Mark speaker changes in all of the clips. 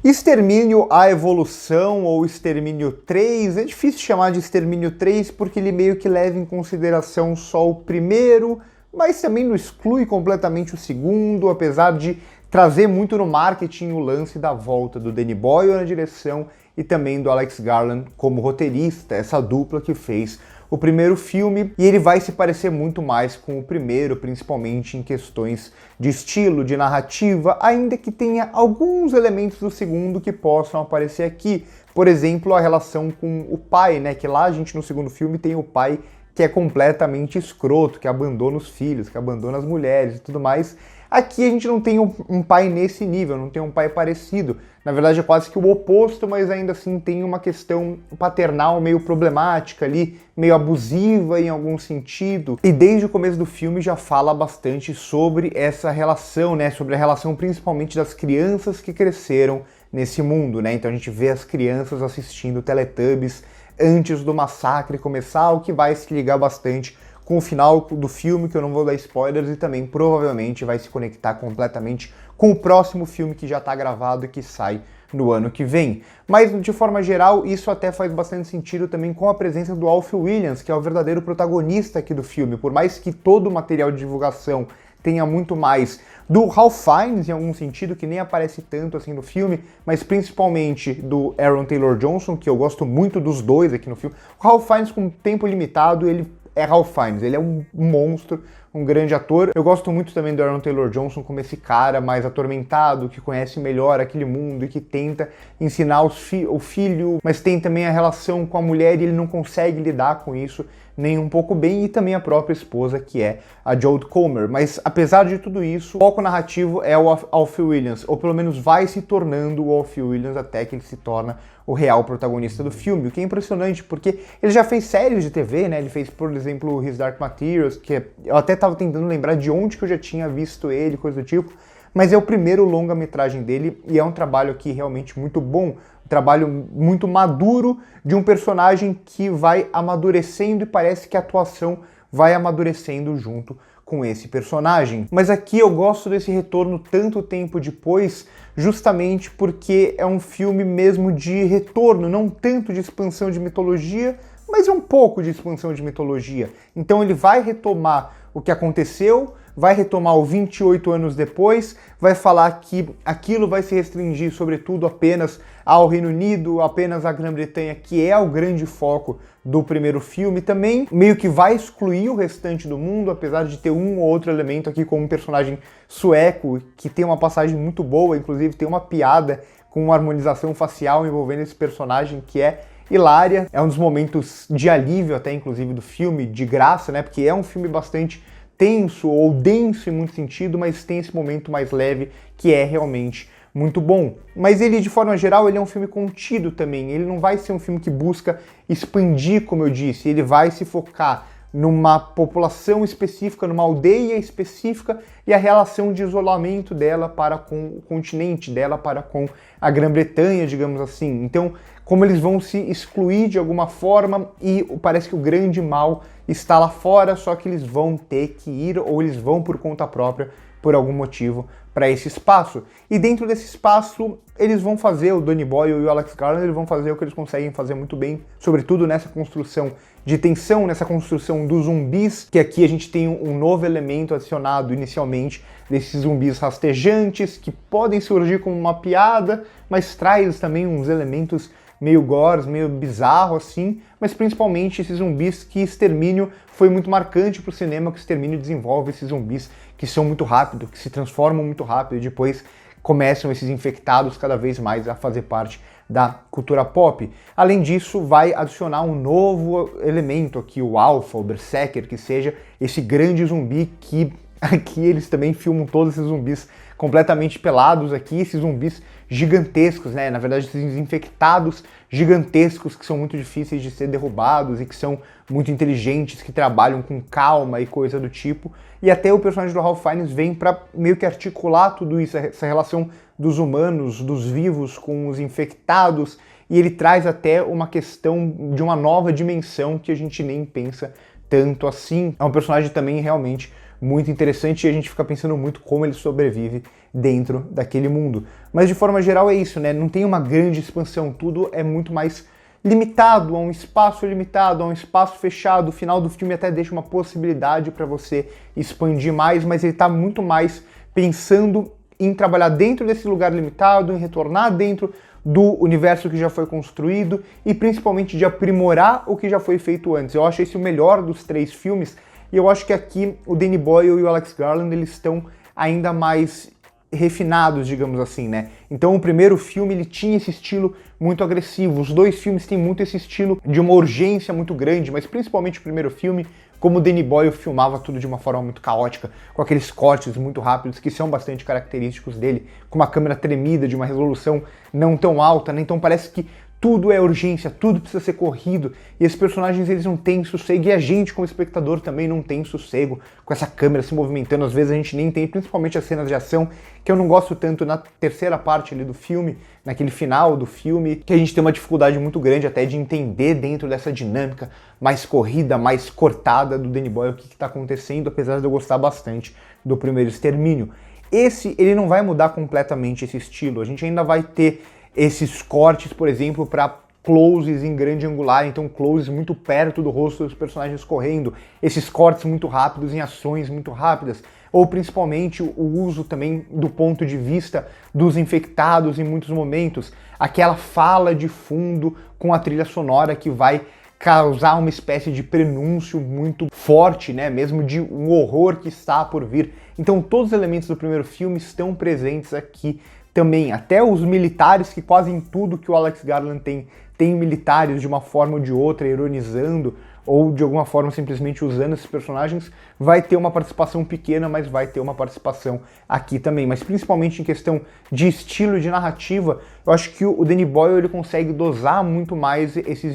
Speaker 1: Extermínio a Evolução ou Extermínio 3, é difícil chamar de Extermínio 3 porque ele meio que leva em consideração só o primeiro, mas também não exclui completamente o segundo, apesar de trazer muito no marketing o lance da volta do Danny Boyle na direção e também do Alex Garland como roteirista, essa dupla que fez o primeiro filme, e ele vai se parecer muito mais com o primeiro, principalmente em questões de estilo, de narrativa, ainda que tenha alguns elementos do segundo que possam aparecer aqui. Por exemplo, a relação com o pai, né? Que lá a gente no segundo filme tem o pai que é completamente escroto, que abandona os filhos, que abandona as mulheres e tudo mais. Aqui a gente não tem um pai nesse nível, não tem um pai parecido. Na verdade é quase que o oposto, mas ainda assim tem uma questão paternal meio problemática ali, meio abusiva em algum sentido. E desde o começo do filme já fala bastante sobre essa relação, né? Sobre a relação principalmente das crianças que cresceram nesse mundo, né? Então a gente vê as crianças assistindo Teletubbies antes do massacre começar, o que vai se ligar bastante com o final do filme, que eu não vou dar spoilers, e também provavelmente vai se conectar completamente com o próximo filme que já está gravado e que sai no ano que vem. Mas, de forma geral, isso até faz bastante sentido também com a presença do Alfie Williams, que é o verdadeiro protagonista aqui do filme. Por mais que todo o material de divulgação tenha muito mais do Ralph Fiennes, em algum sentido, que nem aparece tanto assim no filme, mas principalmente do Aaron Taylor Johnson, que eu gosto muito dos dois aqui no filme. O Ralph Fiennes, com tempo limitado, ele é Ralph Fiennes, ele é um monstro, um grande ator. Eu gosto muito também do Aaron Taylor Johnson como esse cara mais atormentado, que conhece melhor aquele mundo e que tenta ensinar o filho, mas tem também a relação com a mulher e ele não consegue lidar com isso nem um pouco bem, e também a própria esposa, que é a Jodie Comer. Mas apesar de tudo isso, o foco narrativo é o Alfie Williams, ou pelo menos vai se tornando o Alfie Williams até que ele se torna o real protagonista do filme, o que é impressionante, porque ele já fez séries de TV, né? Ele fez, por exemplo, His Dark Materials, que eu até estava tentando lembrar de onde que eu já tinha visto ele, coisa do tipo, mas é o primeiro longa-metragem dele e é um trabalho aqui realmente muito bom, um trabalho muito maduro de um personagem que vai amadurecendo e parece que a atuação vai amadurecendo junto com esse personagem. Mas aqui eu gosto desse retorno tanto tempo depois, justamente porque é um filme mesmo de retorno, não tanto de expansão de mitologia, mas é um pouco de expansão de mitologia. Então ele vai retomar o que aconteceu, vai retomar o 28 anos depois, vai falar que aquilo vai se restringir, sobretudo, apenas ao Reino Unido, apenas à Grã-Bretanha, que é o grande foco do primeiro filme. Também meio que vai excluir o restante do mundo, apesar de ter um ou outro elemento aqui como um personagem sueco, que tem uma passagem muito boa, inclusive tem uma piada com uma harmonização facial envolvendo esse personagem que é hilária. É um dos momentos de alívio até, inclusive, do filme, de graça, né? Porque é um filme bastante tenso ou denso em muito sentido, mas tem esse momento mais leve que é realmente muito bom. Mas ele, de forma geral, ele é um filme contido também. Ele não vai ser um filme que busca expandir, como eu disse. Ele vai se focar numa população específica, numa aldeia específica e a relação de isolamento dela para com o continente, dela para com a Grã-Bretanha, digamos assim. Então, como eles vão se excluir de alguma forma e parece que o grande mal está lá fora, só que eles vão ter que ir ou eles vão por conta própria, por algum motivo, para esse espaço. E dentro desse espaço, eles vão fazer, o Danny Boyle e o Alex Garland, eles vão fazer o que eles conseguem fazer muito bem, sobretudo nessa construção de tensão, nessa construção dos zumbis, que aqui a gente tem um novo elemento adicionado inicialmente, desses zumbis rastejantes, que podem surgir como uma piada, mas traz também uns elementos meio gores, meio bizarro assim, mas principalmente esses zumbis que Extermínio foi muito marcante para o cinema, que Extermínio desenvolve esses zumbis que são muito rápidos, que se transformam muito rápido e depois começam esses infectados cada vez mais a fazer parte da cultura pop. Além disso, vai adicionar um novo elemento aqui, o Alpha, o Berserker, que seja esse grande zumbi que aqui eles também filmam todos esses zumbis completamente pelados aqui, esses zumbis gigantescos, né? Na verdade, esses infectados gigantescos que são muito difíceis de ser derrubados e que são muito inteligentes, que trabalham com calma e coisa do tipo. E até o personagem do Ralph Fiennes vem para meio que articular tudo isso, essa relação dos humanos, dos vivos com os infectados, e ele traz até uma questão de uma nova dimensão que a gente nem pensa tanto assim. É um personagem também realmente muito interessante e a gente fica pensando muito como ele sobrevive dentro daquele mundo. Mas de forma geral é isso, né? Não tem uma grande expansão, tudo é muito mais limitado, a um espaço limitado, a um espaço fechado. O final do filme até deixa uma possibilidade para você expandir mais, mas ele está muito mais pensando em trabalhar dentro desse lugar limitado, em retornar dentro do universo que já foi construído e principalmente de aprimorar o que já foi feito antes. Eu acho esse o melhor dos 3 filmes e eu acho que aqui o Danny Boyle e o Alex Garland eles estão ainda mais refinados, digamos assim, né? Então o primeiro filme ele tinha esse estilo muito agressivo, os 2 filmes têm muito esse estilo de uma urgência muito grande, mas principalmente o primeiro filme, como o Danny Boyle filmava tudo de uma forma muito caótica, com aqueles cortes muito rápidos que são bastante característicos dele, com uma câmera tremida, de uma resolução não tão alta, né? Então parece que tudo é urgência, tudo precisa ser corrido, e esses personagens eles não têm sossego, e a gente como espectador também não tem sossego com essa câmera se movimentando, às vezes a gente nem tem, principalmente as cenas de ação, que eu não gosto tanto na terceira parte ali do filme, naquele final do filme, que a gente tem uma dificuldade muito grande até de entender dentro dessa dinâmica mais corrida, mais cortada do Danny Boyle o que está acontecendo, apesar de eu gostar bastante do primeiro Extermínio. Esse, ele não vai mudar completamente esse estilo, a gente ainda vai ter esses cortes, por exemplo, para closes em grande angular, então closes muito perto do rosto dos personagens correndo, esses cortes muito rápidos em ações muito rápidas, ou principalmente o uso também do ponto de vista dos infectados em muitos momentos, aquela fala de fundo com a trilha sonora que vai causar uma espécie de prenúncio muito forte, né, mesmo de um horror que está por vir. Então todos os elementos do primeiro filme estão presentes aqui também, até os militares, que quase em tudo que o Alex Garland tem militares de uma forma ou de outra, ironizando, ou de alguma forma simplesmente usando esses personagens, vai ter uma participação pequena, mas vai ter uma participação aqui também. Mas principalmente em questão de estilo de narrativa, eu acho que o Danny Boyle ele consegue dosar muito mais esse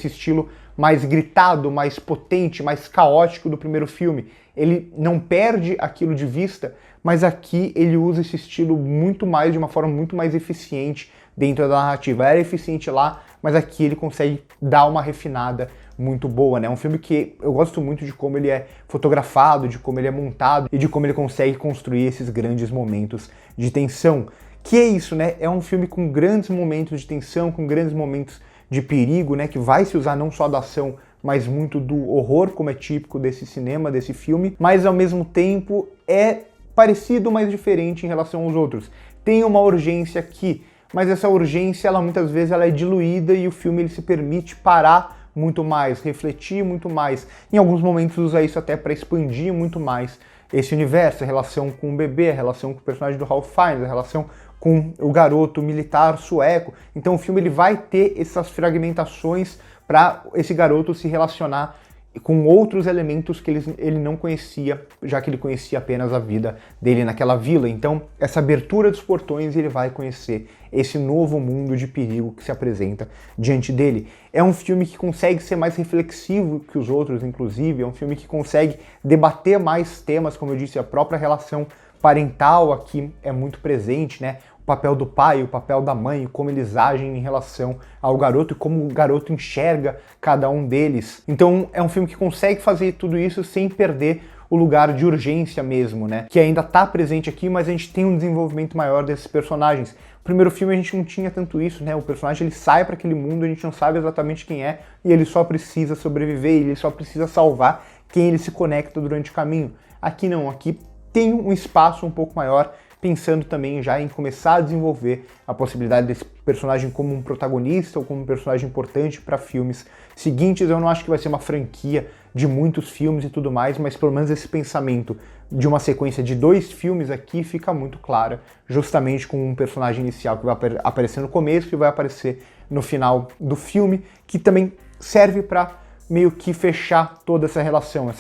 Speaker 1: estilo mais gritado, mais potente, mais caótico do primeiro filme. Ele não perde aquilo de vista, mas aqui ele usa esse estilo muito mais, de uma forma muito mais eficiente dentro da narrativa. Era eficiente lá, mas aqui ele consegue dar uma refinada muito boa, né? É um filme que eu gosto muito de como ele é fotografado, de como ele é montado e de como ele consegue construir esses grandes momentos de tensão. Que é isso, né? É um filme com grandes momentos de tensão, com grandes momentos de perigo, né? Que vai se usar não só da ação, mas muito do horror, como é típico desse cinema, desse filme, mas ao mesmo tempo é parecido, mas diferente em relação aos outros. Tem uma urgência aqui, mas essa urgência, ela muitas vezes ela é diluída e o filme ele se permite parar muito mais, refletir muito mais. Em alguns momentos usa isso até para expandir muito mais esse universo, a relação com o bebê, a relação com o personagem do Ralph Fiennes, a relação com o garoto militar sueco. Então o filme ele vai ter essas fragmentações para esse garoto se relacionar com outros elementos que ele não conhecia, já que ele conhecia apenas a vida dele naquela vila. Então, essa abertura dos portões, ele vai conhecer esse novo mundo de perigo que se apresenta diante dele. É um filme que consegue ser mais reflexivo que os outros, inclusive, é um filme que consegue debater mais temas, como eu disse, a própria relação parental aqui é muito presente, né? O papel do pai, o papel da mãe, como eles agem em relação ao garoto e como o garoto enxerga cada um deles. Então é um filme que consegue fazer tudo isso sem perder o lugar de urgência mesmo, né? Que ainda tá presente aqui, mas a gente tem um desenvolvimento maior desses personagens. No primeiro filme a gente não tinha tanto isso, né? O personagem ele sai para aquele mundo, a gente não sabe exatamente quem é e ele só precisa sobreviver, ele só precisa salvar quem ele se conecta durante o caminho. Aqui não, aqui tem um espaço um pouco maior, pensando também já em começar a desenvolver a possibilidade desse personagem como um protagonista ou como um personagem importante para filmes seguintes. Eu não acho que vai ser uma franquia de muitos filmes e tudo mais, mas pelo menos esse pensamento de uma sequência de 2 filmes aqui fica muito clara, justamente com um personagem inicial que vai aparecer no começo e vai aparecer no final do filme, que também serve para meio que fechar toda essa relação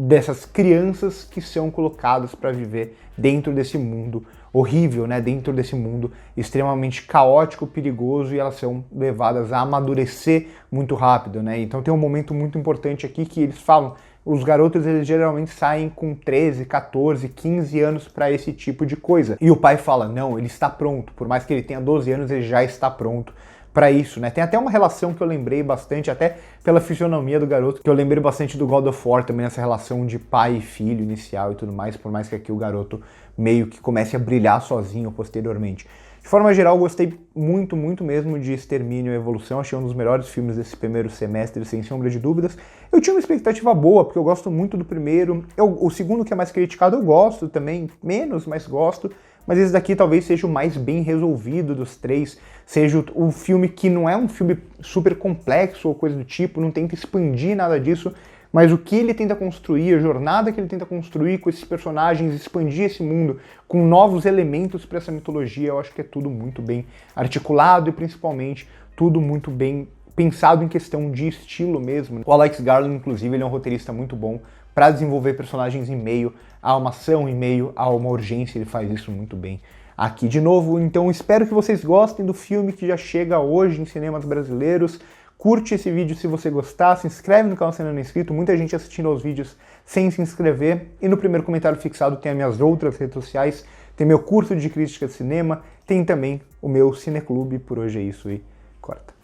Speaker 1: dessas crianças que são colocadas para viver dentro desse mundo horrível, né? Dentro desse mundo extremamente caótico, perigoso, e elas são levadas a amadurecer muito rápido, né? Então tem um momento muito importante aqui que eles falam, os garotos eles geralmente saem com 13, 14, 15 anos para esse tipo de coisa. E o pai fala, não, ele está pronto, por mais que ele tenha 12 anos, ele já está pronto pra isso, né? Tem até uma relação que eu lembrei bastante, até pela fisionomia do garoto, que eu lembrei bastante do God of War também, essa relação de pai e filho inicial e tudo mais, por mais que aqui o garoto meio que comece a brilhar sozinho posteriormente. De forma geral, eu gostei muito, muito mesmo de Extermínio e Evolução, achei um dos melhores filmes desse primeiro semestre, sem sombra de dúvidas. Eu tinha uma expectativa boa, porque eu gosto muito do primeiro, o segundo, que é mais criticado, eu gosto também, menos, mas gosto, mas esse daqui talvez seja o mais bem resolvido dos três, seja o filme que não é um filme super complexo ou coisa do tipo, não tenta expandir nada disso, mas o que ele tenta construir, a jornada que ele tenta construir com esses personagens, expandir esse mundo com novos elementos para essa mitologia, eu acho que é tudo muito bem articulado e principalmente tudo muito bem pensado em questão de estilo mesmo. O Alex Garland, inclusive, ele é um roteirista muito bom para desenvolver personagens em meio a uma ação, em meio a uma urgência, ele faz isso muito bem aqui de novo. Então espero que vocês gostem do filme que já chega hoje em cinemas brasileiros. Curte esse vídeo se você gostar, se inscreve no canal se ainda não é inscrito, muita gente assistindo aos vídeos sem se inscrever, e no primeiro comentário fixado tem as minhas outras redes sociais, tem meu curso de crítica de cinema, tem também o meu cineclube. Por hoje é isso e corta.